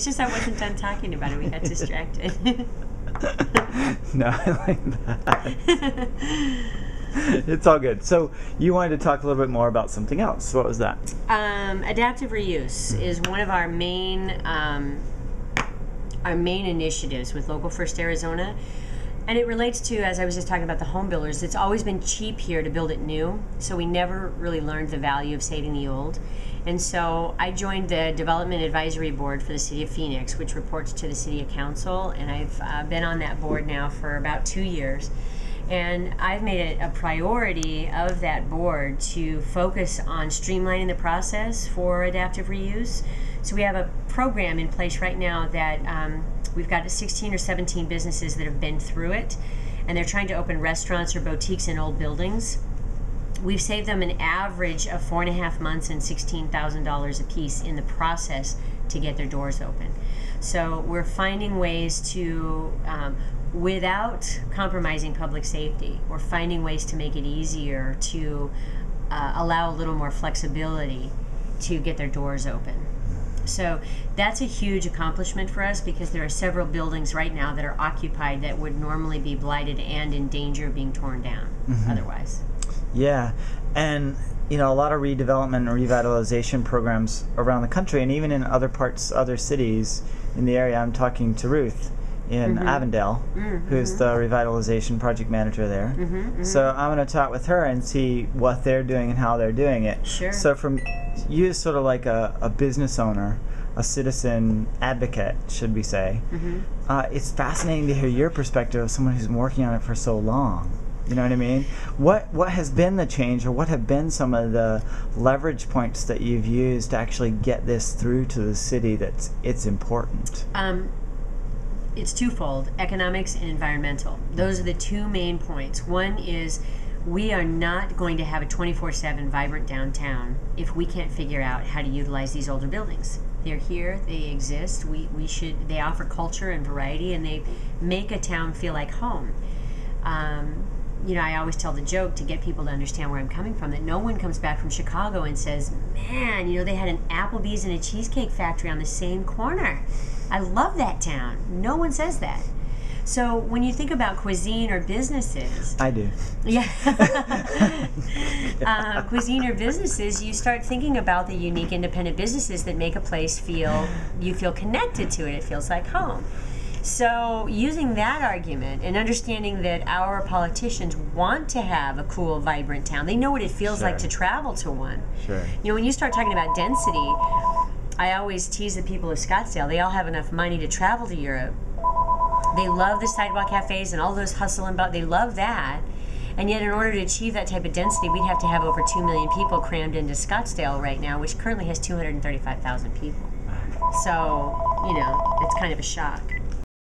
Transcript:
just I wasn't done talking about it. We got distracted. No, I like that. It's all good. So you wanted to talk a little bit more about something else. What was that? Adaptive reuse is one of our main initiatives with Local First Arizona. And it relates to, as I was just talking about the home builders, it's always been cheap here to build it new, so we never really learned the value of saving the old. And so I joined the Development Advisory Board for the City of Phoenix, which reports to the City Council, and I've been on that board now for about 2 years. And I've made it a priority of that board to focus on streamlining the process for adaptive reuse. So we have a program in place right now that we've got 16 or 17 businesses that have been through it, and they're trying to open restaurants or boutiques in old buildings. We've saved them an average of 4.5 months and $16,000 a piece in the process to get their doors open. So we're finding ways to, without compromising public safety, we're finding ways to make it easier to allow a little more flexibility to get their doors open. So that's a huge accomplishment for us, because there are several buildings right now that are occupied that would normally be blighted and in danger of being torn down otherwise. Yeah, and a lot of redevelopment and revitalization programs around the country, and even in other parts, other cities in the area. I'm talking to Ruth in Avondale, who's the revitalization project manager there. So I'm going to talk with her and see what they're doing and how they're doing it. Sure. So from you as sort of like a business owner, a citizen advocate, should we say, it's fascinating to hear your perspective of someone who's been working on it for so long. You know what I mean? What has been the change, or what have been some of the leverage points that you've used to actually get this through to the city that's it's important? It's twofold: economics and environmental. Those are the two main points. One is we are not going to have a 24/7 vibrant downtown if we can't figure out how to utilize these older buildings. They're here, they exist, they offer culture and variety, and they make a town feel like home. I always tell the joke to get people to understand where I'm coming from, that no one comes back from Chicago and says, man, they had an Applebee's and a Cheesecake Factory on the same corner. I love that town. No one says that. So when you think about cuisine or businesses... I do. Yeah. Cuisine or businesses, you start thinking about the unique independent businesses that make a place you feel connected to it. It feels like home. So using that argument and understanding that our politicians want to have a cool, vibrant town, they know what it feels like to travel to one. Sure. When you start talking about density, I always tease the people of Scottsdale. They all have enough money to travel to Europe. They love the sidewalk cafes and all those hustle and bustle. They love that. And yet in order to achieve that type of density, we'd have to have over 2 million people crammed into Scottsdale right now, which currently has 235,000 people. So, it's kind of a shock.